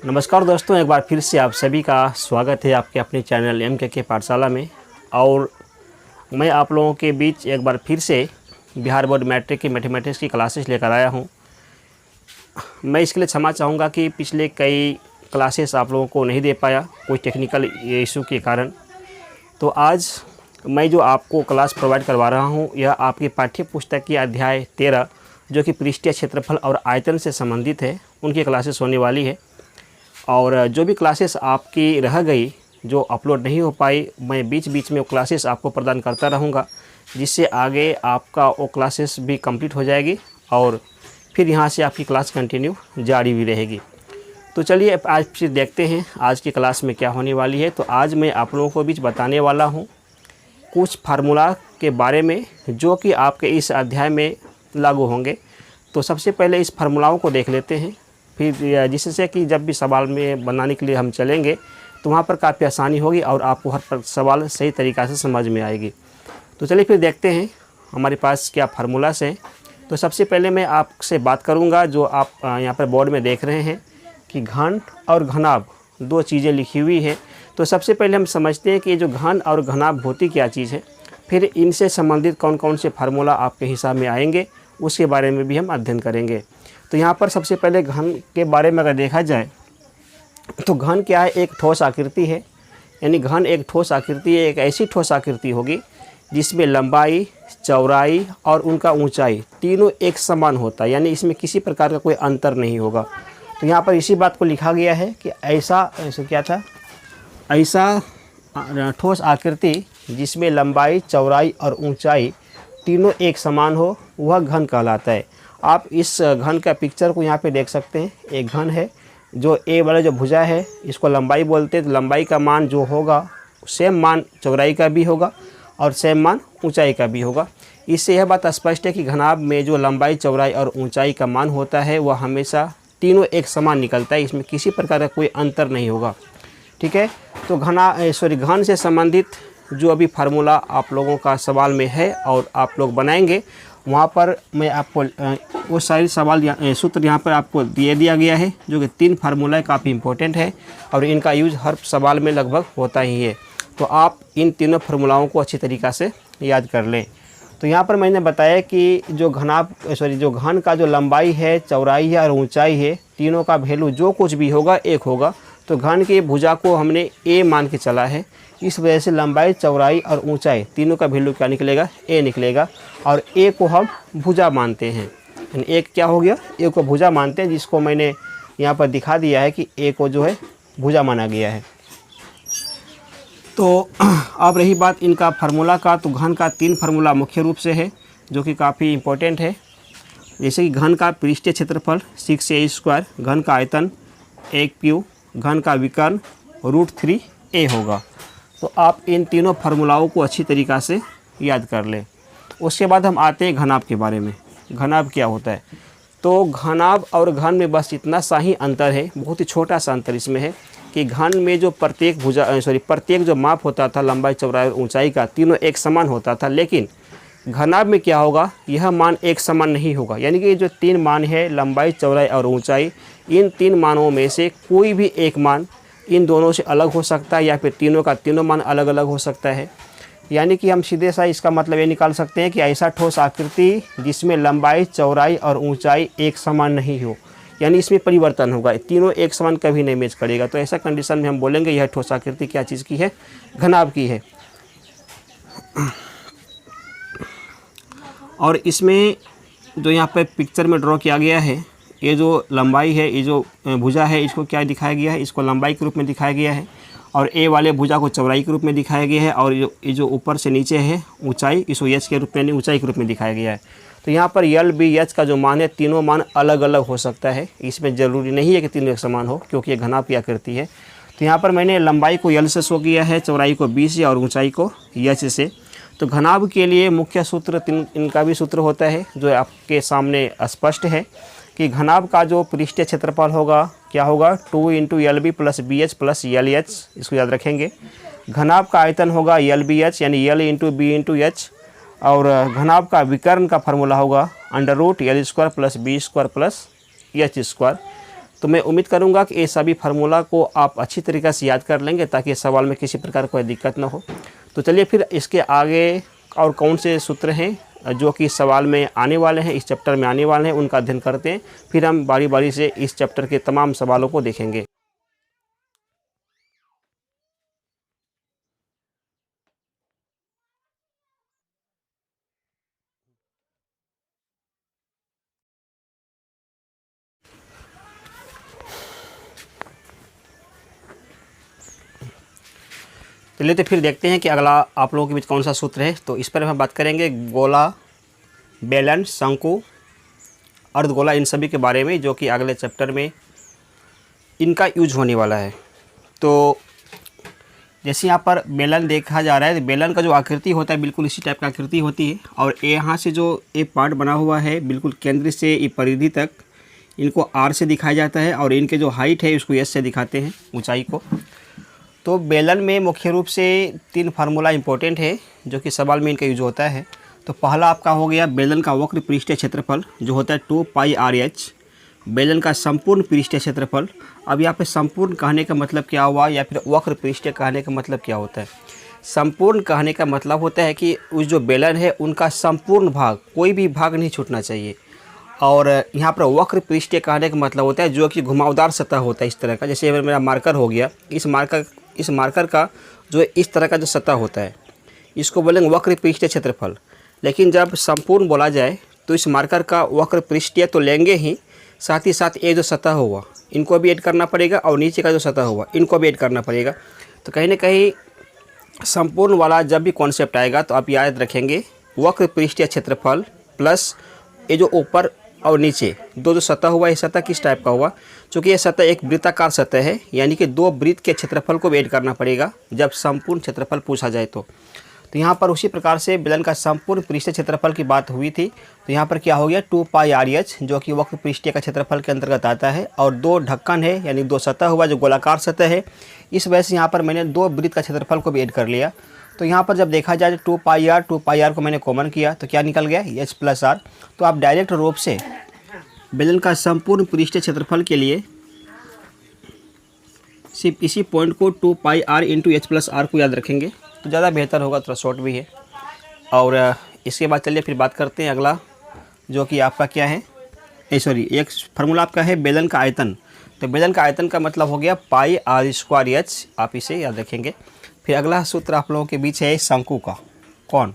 नमस्कार दोस्तों, एक बार फिर से आप सभी का स्वागत है आपके अपने चैनल MKK पाठशाला में। और मैं आप लोगों के बीच एक बार फिर से बिहार बोर्ड मैट्रिक की मैथमेटिक्स की क्लासेस लेकर आया हूं। मैं इसके लिए क्षमा चाहूँगा कि पिछले कई क्लासेस आप लोगों को नहीं दे पाया कोई टेक्निकल इशू के कारण। तो आज मैं जो आपको क्लास प्रोवाइड करवा रहा हूँ यह आपकी पाठ्य पुस्तक की अध्याय 13 जो कि पृष्ठीय क्षेत्रफल और आयतन से संबंधित है, उनकी क्लासेस होने वाली है। और जो भी क्लासेस आपकी रह गई जो अपलोड नहीं हो पाई, मैं बीच बीच में वो क्लासेस आपको प्रदान करता रहूँगा, जिससे आगे आपका वो क्लासेस भी कंप्लीट हो जाएगी और फिर यहाँ से आपकी क्लास कंटिन्यू जारी भी रहेगी। तो चलिए आज फिर देखते हैं आज की क्लास में क्या होने वाली है। तो आज मैं आप लोगों को बीच बताने वाला हूँ कुछ फार्मूला के बारे में जो कि आपके इस अध्याय में लागू होंगे। तो सबसे पहले इस फार्मूलाओं को देख लेते हैं, फिर जिससे कि जब भी सवाल में बनाने के लिए हम चलेंगे तो वहाँ पर काफ़ी आसानी होगी और आपको हर सवाल सही तरीक़ा से समझ में आएगी। तो चलिए फिर देखते हैं हमारे पास क्या फार्मूलास हैं। तो सबसे पहले मैं आपसे बात करूँगा जो आप यहाँ पर बोर्ड में देख रहे हैं कि घन और घनाभ दो चीज़ें लिखी हुई है। तो सबसे पहले हम समझते हैं कि ये जो घन और घनाभ होती क्या चीज़ है, फिर इनसे संबंधित कौन कौन से फार्मूला आपके हिसाब में आएंगे उसके बारे में भी हम अध्ययन करेंगे। तो यहाँ पर सबसे पहले घन के बारे में अगर देखा जाए तो घन क्या है, एक ठोस आकृति है। यानी घन एक ठोस आकृति है, एक ऐसी ठोस आकृति होगी जिसमें लंबाई, चौड़ाई और उनका ऊंचाई तीनों एक समान होता है, यानी इसमें किसी प्रकार का कोई अंतर नहीं होगा। तो यहाँ पर इसी बात को लिखा गया है कि ऐसा ठोस आकृति जिसमें लंबाई, चौड़ाई और ऊंचाई तीनों एक समान हो वह घन कहलाता है। आप इस घन का पिक्चर को यहाँ पे देख सकते हैं। एक घन है जो ए वाला जो भुजा है इसको लंबाई बोलते हैं। तो लंबाई का मान जो होगा सेम मान चौड़ाई का भी होगा और सेम मान ऊंचाई का भी होगा। इससे यह बात स्पष्ट है कि घनाभ में जो लंबाई, चौड़ाई और ऊंचाई का मान होता है वह हमेशा तीनों एक समान निकलता है, इसमें किसी प्रकार का कोई अंतर नहीं होगा। ठीक है। तो घन से संबंधित जो अभी फार्मूला आप लोगों का सवाल में है और आप लोग बनाएंगे वहाँ पर मैं आपको वो सारे सवाल सूत्र यहाँ पर आपको दिया गया है जो कि 3 फार्मूला काफ़ी इंपॉर्टेंट है और इनका यूज हर सवाल में लगभग होता ही है। तो आप इन तीनों फार्मूलाओं को अच्छी तरीक़ा से याद कर लें। तो यहाँ पर मैंने बताया कि जो घन का जो लंबाई है, चौड़ाई है और ऊंचाई है, तीनों का वैल्यू जो कुछ भी होगा एक होगा। तो घन की भुजा को हमने ए मान के चला है, इस वजह से लंबाई, चौड़ाई और ऊंचाई तीनों का वैल्यू क्या निकलेगा, ए निकलेगा। और ए को हम भुजा मानते हैं, यानी एक क्या हो गया, ए को भुजा मानते हैं, जिसको मैंने यहाँ पर दिखा दिया है कि ए को जो है भुजा माना गया है। तो अब रही बात इनका फार्मूला का, तो घन का 3 फार्मूला मुख्य रूप से है जो कि काफ़ी इम्पोर्टेंट है। जैसे कि घन का पृष्ठीय क्षेत्रफल 6a², घन का आयतन 1 घन का विकर्ण √3a होगा। तो आप इन तीनों फार्मूलाओं को अच्छी तरीक़ा से याद कर लें। उसके बाद हम आते हैं घनाभ के बारे में। घनाभ क्या होता है? तो घनाभ और घन में बस इतना सा ही अंतर है, बहुत ही छोटा सा अंतर इसमें है कि घन में जो प्रत्येक जो माप होता था लंबाई, चौड़ाई और ऊंचाई का, तीनों एक समान होता था। लेकिन घनाभ में क्या होगा, यह मान एक समान नहीं होगा। यानी कि जो 3 मान है लंबाई, चौड़ाई और ऊंचाई, इन 3 मानों में से कोई भी एक मान इन दोनों से अलग हो सकता है या फिर तीनों का तीनों मान अलग अलग हो सकता है। यानी कि हम सीधे सा इसका मतलब ये निकाल सकते हैं कि ऐसा ठोस आकृति जिसमें लंबाई, चौड़ाई और ऊंचाई एक समान नहीं हो, यानी इसमें परिवर्तन होगा, तीनों एक समान कभी नहीं मैच करेगा। तो ऐसा कंडीशन में हम बोलेंगे यह ठोस आकृति क्या चीज़ की है, घनाभ की है। और इसमें जो यहाँ पर पिक्चर में ड्रॉ किया गया है, ये जो लंबाई है, ये जो भुजा है, इसको क्या दिखाया गया है, इसको लंबाई के रूप में दिखाया गया है। और ए वाले भुजा को चौड़ाई के रूप में दिखाया गया है। और ये जो ऊपर से नीचे है ऊंचाई, इसको एच के रूप में, ऊंचाई के रूप में दिखाया गया है। तो यहाँ पर यल, बी, एच का जो मान है, तीनों मान अलग अलग हो सकता है। इसमें ज़रूरी नहीं है कि तीनों एक समान हो, क्योंकि ये घनाभ की आकृति है। तो यहाँ पर मैंने लंबाई को यल से शो किया है, चौड़ाई को बी से और ऊंचाई को एच से। तो घनाभ के लिए मुख्य सूत्र इनका भी सूत्र होता है जो आपके सामने स्पष्ट है कि घनाभ का जो पृष्ठीय क्षेत्रफल होगा क्या होगा, 2 × LB + BH + LH, इसको याद रखेंगे। घनाभ का आयतन होगा LBH, यानी L × B × H। और घनाभ का विकर्ण का फार्मूला होगा √L² + B² + H²। तो मैं उम्मीद करूंगा कि ये सभी फार्मूला को आप अच्छी तरीक़े से याद कर लेंगे ताकि सवाल में किसी प्रकार कोई दिक्कत ना हो। तो चलिए फिर इसके आगे और कौन से सूत्र हैं जो कि सवाल में आने वाले हैं, इस चैप्टर में आने वाले हैं, उनका अध्ययन करते हैं। फिर हम बारी बारी से इस चैप्टर के तमाम सवालों को देखेंगे। चलिए तो फिर देखते हैं कि अगला आप लोगों के बीच कौन सा सूत्र है। तो इस पर हम बात करेंगे गोला, बेलन, शंकु, अर्धगोला, इन सभी के बारे में, जो कि अगले चैप्टर में इनका यूज होने वाला है। तो जैसे यहाँ पर बेलन देखा जा रहा है, तो बेलन का जो आकृति होता है बिल्कुल इसी टाइप का आकृति होती है। और यहाँ से जो ये पार्ट बना हुआ है बिल्कुल केंद्र से ये परिधि तक, इनको आर से दिखाया जाता है और इनके जो हाइट है उसको एस से दिखाते हैं, ऊंचाई को। तो बेलन में मुख्य रूप से 3 फार्मूला इंपॉर्टेंट है जो कि सवाल में इनका यूज होता है। तो पहला आपका हो गया बेलन का वक्र पृष्ठीय क्षेत्रफल जो होता है 2πr/h, बेलन का संपूर्ण पृष्ठीय क्षेत्रफल। अब यहाँ पे संपूर्ण कहने का मतलब क्या हुआ या फिर वक्र पृष्ठीय कहने का मतलब क्या होता है? संपूर्ण कहने का मतलब होता है कि उस जो बेलन है उनका संपूर्ण भाग, कोई भी भाग नहीं छूटना चाहिए। और यहाँ पर वक्र पृष्ठीय कहने का मतलब होता है जो कि घुमावदार सतह होता है इस तरह का। जैसे मेरा मार्कर हो गया, इस मार्कर का जो इस तरह का जो सतह होता है इसको बोलेंगे वक्र पृष्ठीय क्षेत्रफल। लेकिन जब संपूर्ण बोला जाए तो इस मार्कर का वक्र पृष्ठीय तो लेंगे ही, साथ ही साथ ये जो सतह हुआ इनको भी ऐड करना पड़ेगा और नीचे का जो सतह हुआ इनको भी ऐड करना पड़ेगा। तो कहीं ना कहीं संपूर्ण वाला जब भी कॉन्सेप्ट आएगा तो आप याद रखेंगे वक्र पृष्ठीय क्षेत्रफल प्लस ये जो ऊपर और नीचे दो जो सतह हुआ, ये सतह किस टाइप का हुआ? चूँकि ये सतह एक वृत्ताकार सतह है, यानी कि 2 वृत्त के क्षेत्रफल को भी ऐड करना पड़ेगा जब संपूर्ण क्षेत्रफल पूछा जाए तो यहाँ पर उसी प्रकार से बेलन का संपूर्ण पृष्ठीय क्षेत्रफल की बात हुई थी। तो यहाँ पर क्या हो गया 2πr/h जो कि वक्र पृष्ठीय का क्षेत्रफल के अंतर्गत आता है, और 2 ढक्कन है यानी 2 सतह हुआ जो गोलाकार सतह है। इस वजह से यहाँ पर मैंने 2 वृत्त का क्षेत्रफल को भी ऐड कर लिया। तो यहाँ पर जब देखा जाए 2πr को मैंने कॉमन किया तो क्या निकल गया h+r। तो आप डायरेक्ट रूप से बेलन का संपूर्ण पृष्ठीय क्षेत्रफल के लिए सिर्फ इसी पॉइंट को 2πr × h+r को याद रखेंगे तो ज़्यादा बेहतर होगा, थोड़ा शॉर्ट भी है। और इसके बाद चलिए फिर बात करते हैं अगला, जो कि आपका क्या है, एक फार्मूला आपका है बेलन का आयतन। तो बेलन का आयतन का मतलब हो गया πr²h, आप इसे याद रखेंगे। फिर अगला सूत्र आप लोगों के बीच है शंकु का। कौन?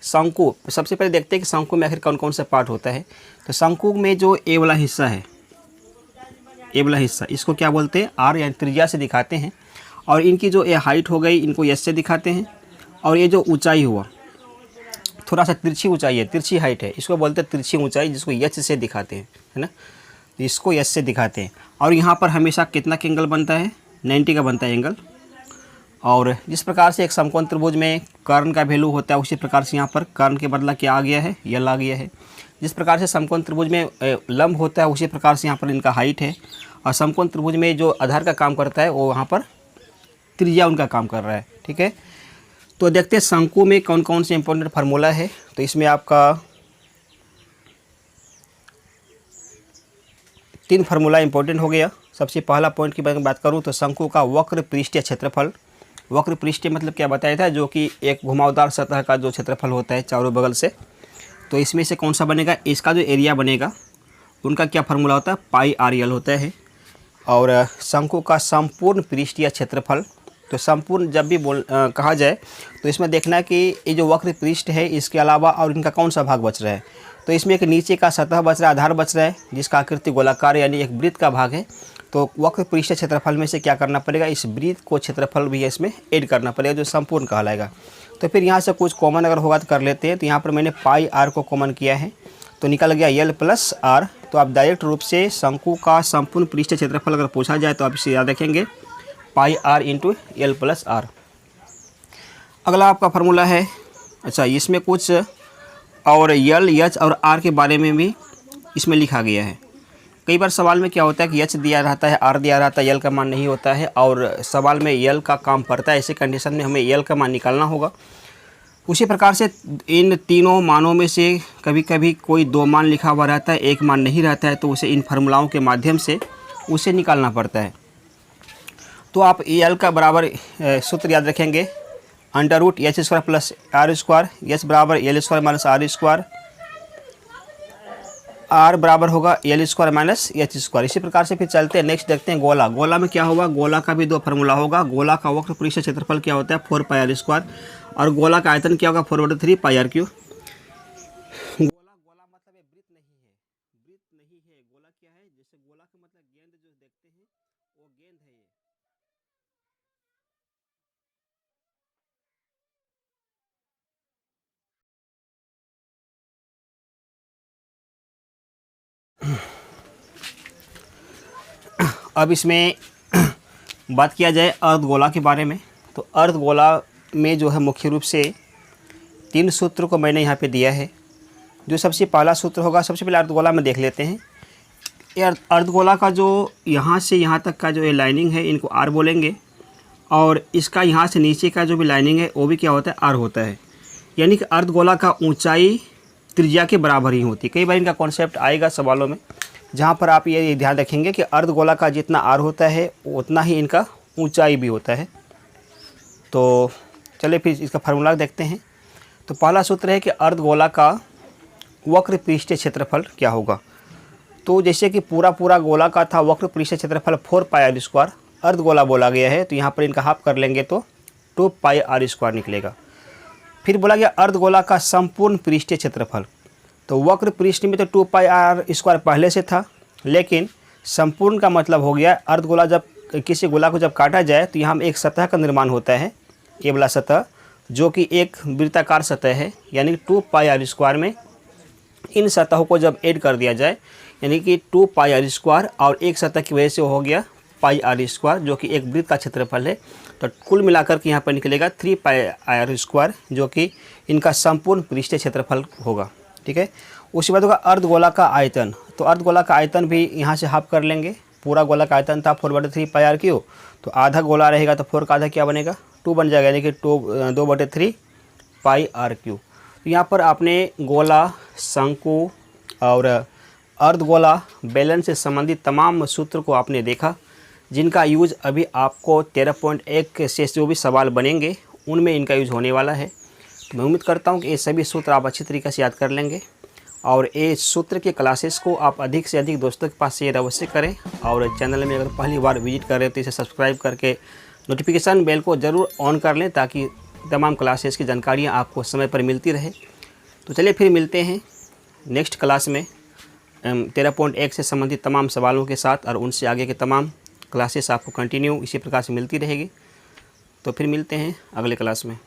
शंकु। सबसे पहले देखते हैं कि शंकु में आखिर कौन कौन सा पार्ट होता है। तो शंकु में जो ए वाला हिस्सा है, ए वाला हिस्सा, इसको क्या बोलते हैं? आर यानी त्रिज्या से दिखाते हैं। और इनकी जो ये हाइट हो गई इनको एस से दिखाते हैं। और ये जो ऊंचाई हुआ, थोड़ा सा तिरछी ऊंचाई है, तिरछी हाइट है, इसको बोलते हैं तिरछी ऊंचाई, जिसको एच से दिखाते हैं, है ना। इसको एस से दिखाते हैं। और यहाँ पर हमेशा कितना का एंगल बनता है? 90 का बनता है एंगल। और जिस प्रकार से एक समकोण त्रिभुज में कर्ण का वैल्यू होता है उसी प्रकार से यहाँ पर कर्ण के बदला क्या आ गया है? यल आ गया है। जिस प्रकार से समकोण त्रिभुज में लंब होता है उसी प्रकार से यहाँ पर इनका हाइट है। और समकोण त्रिभुज में जो आधार का काम करता है वो वहाँ पर त्रिज्या उनका काम कर रहा है, ठीक है। तो देखते हैं शंकु में कौन कौन से इंपॉर्टेंट फार्मूला है। तो इसमें आपका 3 फार्मूला इंपॉर्टेंट हो गया। सबसे पहला पॉइंट की बात करूँ तो शंकु का वक्र पृष्ठीय क्षेत्रफल। वक्र पृष्ठीय मतलब क्या बताया था? जो कि एक घुमावदार सतह का जो क्षेत्रफल होता है चारों बगल से। तो इसमें से कौन सा बनेगा? इसका जो एरिया बनेगा उनका क्या फार्मूला होता है? πr/l होता है। और शंकु का संपूर्ण पृष्ठीय क्षेत्रफल। तो संपूर्ण जब भी कहा जाए तो इसमें देखना है कि ये जो वक्र पृष्ठ है इसके अलावा और इनका कौन सा भाग बच रहा है। तो इसमें एक नीचे का सतह बच रहा है, आधार बच रहा है, जिसका आकृति गोलाकार यानी एक वृत्त का भाग है। तो वक्र पृष्ठीय क्षेत्रफल में से क्या करना पड़ेगा? इस वृत्त को क्षेत्रफल भी इसमें ऐड करना पड़ेगा जो संपूर्ण कहलाएगा। तो फिर यहाँ से कुछ कॉमन अगर होगा तो कर लेते हैं। तो यहाँ पर मैंने πr को कॉमन किया है तो निकल गया l+r। तो आप डायरेक्ट रूप से शंकु का संपूर्ण पृष्ठीय क्षेत्रफल अगर पूछा जाए तो आप इसे याद रखेंगे πr × l+r। अगला आपका फार्मूला है, अच्छा इसमें कुछ और यल, एच और आर के बारे में भी इसमें लिखा गया है। कई बार सवाल में क्या होता है कि एच दिया रहता है, आर दिया रहता है, यल का मान नहीं होता है और सवाल में यल का काम पड़ता है। ऐसे कंडीशन में हमें यल का मान निकालना होगा। उसी प्रकार से इन तीनों मानों में से कभी कभी कोई 2 मान लिखा हुआ रहता है, एक मान नहीं रहता है, तो उसे इन फार्मूलाओं के माध्यम से उसे निकालना पड़ता है। तो आप एल का बराबर सूत्र याद रखेंगे, under root H square plus R square, H बराबर L square minus R square, R बराबर होगा L square minus H square. इसी प्रकार से फिर चलते हैं, नेक्स्ट देखते हैं गोला। गोला में क्या होगा, गोला का भी दो फार्मूला होगा। गोला का वक्र पृष्ठ क्षेत्रफल क्या होता है 4 पाई आर स्क्वायर, और गोला का आयतन क्या होगा 4/3 पाई आर क्यू। गोला गोला मतलब वृत्त नहीं है, वृत्त नहीं है, गोला क्या है, जैसे गोला का मतलब गेंद जो देखते हैं वो गेंद है ये। अब इसमें बात किया जाए अर्धगोला के बारे में, तो अर्धगोला में जो है मुख्य रूप से 3 सूत्र को मैंने यहाँ पे दिया है। जो सबसे पहला सूत्र होगा, सबसे पहले अर्धगोला में देख लेते हैं। ये अर्धगोला का जो यहाँ से यहाँ तक का जो ये लाइनिंग है इनको आर बोलेंगे, और इसका यहाँ से नीचे का जो भी लाइनिंग है वो भी क्या होता है आर होता है। यानी कि अर्धगोला का ऊंचाई त्रिज्या के बराबर ही होती है। कई बार इनका कॉन्सेप्ट आएगा सवालों में, जहाँ पर आप ये ध्यान रखेंगे कि अर्धगोला का जितना आर होता है उतना ही इनका ऊंचाई भी होता है। तो चलिए फिर इसका फार्मूला देखते हैं। तो पहला सूत्र है कि अर्धगोला का वक्र पृष्ठीय क्षेत्रफल क्या होगा। तो जैसे कि पूरा गोला का था वक्र पृष्ठीय क्षेत्रफल 4 पाई आर स्क्वायर, अर्धगोला बोला गया है तो यहाँ पर इनका हाफ कर लेंगे तो 2 पाई आर स्क्वायर निकलेगा। फिर बोला गया अर्धगोला का संपूर्ण पृष्ठीय क्षेत्रफल, तो वक्र पृष्ठ में तो 2 पाई आर स्क्वायर पहले से था, लेकिन संपूर्ण का मतलब हो गया अर्धगोला जब किसी गोला को जब काटा जाए तो यहाँ एक सतह का निर्माण होता है, ये वाला सतह जो कि एक वृत्ताकार सतह है। यानी 2 पाई आर स्क्वायर में इन सतहों को जब ऐड कर दिया जाए, यानी कि 2 पाई आर स्क्वायर और एक सतह की वजह से हो गया पाई आर स्क्वायर जो कि एक वृत्त का क्षेत्रफल है। तो कुल मिलाकर के यहाँ पर निकलेगा 3 पाई आर स्क्वायर जो कि इनका संपूर्ण पृष्ठीय क्षेत्रफल होगा। ठीक है, उसके बाद होगा अर्धगोला का आयतन। तो अर्धगोला का आयतन भी यहाँ से हाफ कर लेंगे। पूरा गोला का आयतन था 4/3 पाई आर क्यू, तो आधा गोला रहेगा तो 4 का आधा क्या बनेगा 2 बन जाएगा, यानी कि 2/3 पाई आर क्यू। तो यहाँ पर आपने गोला, शंकु और अर्धगोला, बेलन से संबंधित तमाम सूत्र को आपने देखा, जिनका यूज अभी आपको 13.1 से जो भी सवाल बनेंगे उनमें इनका यूज होने वाला है। तो मैं उम्मीद करता हूँ कि ये सभी सूत्र आप अच्छी तरीके से याद कर लेंगे, और ये सूत्र के क्लासेस को आप अधिक से अधिक दोस्तों के पास शेयर अवश्य करें। और चैनल में अगर पहली बार विजिट कर रहे हैं तो इसे सब्सक्राइब करके नोटिफिकेशन बेल को ज़रूर ऑन कर लें, ताकि तमाम क्लासेस की जानकारियाँ आपको समय पर मिलती रहे। तो चलिए फिर मिलते हैं नेक्स्ट क्लास में 13.1 से संबंधित तमाम सवालों के साथ, और उनसे आगे के तमाम क्लासेस आपको कंटिन्यू इसी प्रकार से मिलती रहेगी। तो फिर मिलते हैं अगले क्लास में।